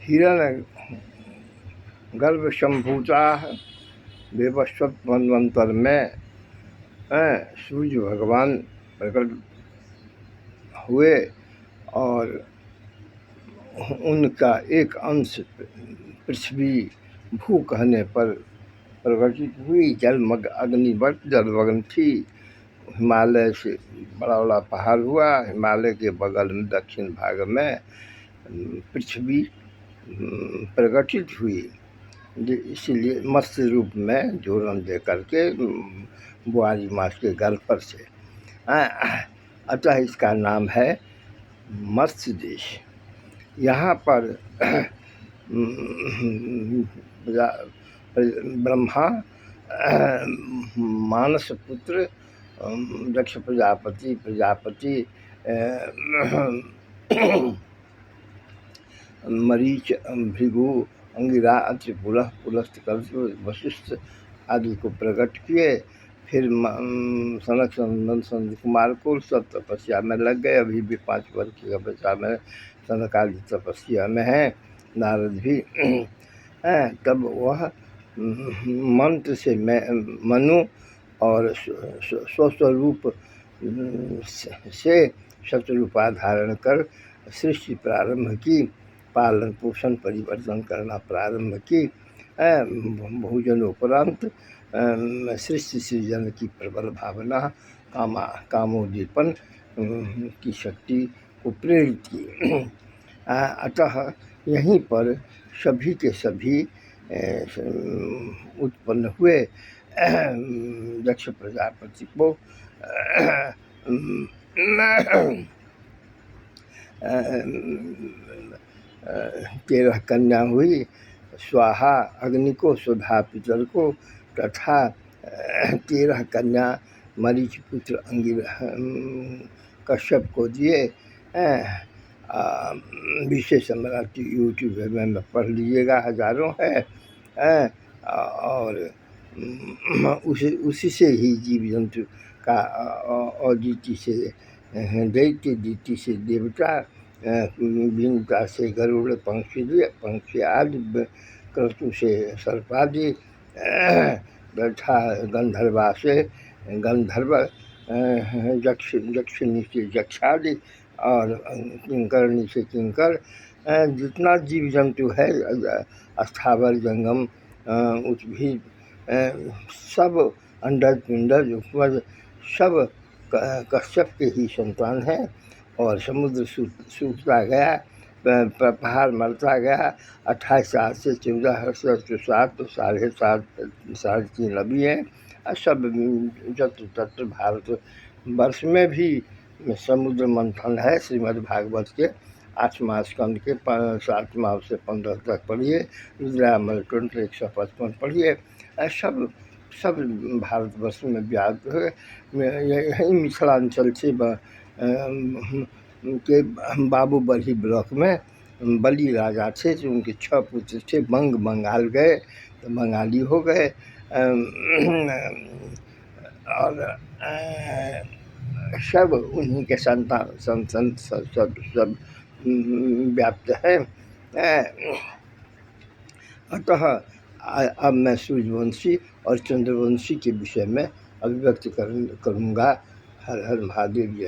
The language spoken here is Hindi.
हिरण गर्भ संभूता विवस्वत मनवंतर में सूर्य भगवान प्रकट हुए और उनका एक अंश पृथ्वी भू कहने पर प्रकटित हुई। जलमग्न अग्निवत जलमग्न थी। हिमालय से बड़ा बड़ा पहाड़ हुआ। हिमालय के बगल में दक्षिण भाग में पृथ्वी प्रकटित हुई, इसीलिए मत्स्य रूप में जोरन दे करके बुआरी माछ के गल पर से। अतः इसका नाम है मत्स्य देश। यहाँ पर ब्रह्मा मानस पुत्र दक्ष प्रजापति मरीच भृगु अंगिरा अत्रि पुलस्त वशिष्ठ आदि को प्रकट किए। फिर सनक सनंदन कुमार को सब तपस्या में लग गए। अभी भी 5 वर्ष की तपस्या में सनक आदि तपस्या में है। नारद भी तब वह मंत्र से मनु और स्वस्वरूप से शत्रुपा धारण कर सृष्टि प्रारंभ की। पालन पोषण परिवर्तन करना प्रारंभ की। भोजनोपरांत सृष्टि सृजन की प्रबल भावना कामोद्दीपन की शक्ति को प्रेरित की। अतः यहीं पर सभी के सभी उत्पन्न हुए। दक्ष प्रजापति को 13 कन्या हुई। स्वाहा अग्नि को, सुधा पितर को तथा 13 कन्या मरीच पुत्र अंगिरा कश्यप को दिए। विशेष मराठी यूट्यूब में पढ़ लीजिएगा, हजारों है। और उसी से ही जीव जंतु का अदिति से दैत्य, दीति से देवता, विनता से गरुड़ पंक्षी आदि, क्रतु से सर्पादि तथा गंधर्वा से गंधर्व, यक्षिणी से यक्षादि और किंकरणी से किंकर। जितना जीव जंतु है स्थावर जंगम उद्भिद सब अंडज पिंडज उपज सब कश्यप के ही संतान है। और समुद्र सूखता गया, पहाड़ मरता गया। 28 साल से 14 से 7 तो 7.5 अभी है। सब जत्र तत्र भारत वर्ष में भी समुद्र मंथन है। श्रीमद् भागवत के 8वां स्कंद के 7वां से 15 तक पढ़िए। रुद्रामल 155 पढ़िए। सब भारतवर्ष में व्याप्त है। यही मिथिलांचल से के बाबूबरही ब्लॉक में बली राजा थे, जो उनके 6 पुत्र थे। बंगाल गए तो बंगाली हो गए। और सब उन्हीं के संतान सब व्याप्त है। अतः अब मैं सूर्यवंशी और चंद्रवंशी के विषय में अभिव्यक्ति करूँगा। हर हर महादेव जय।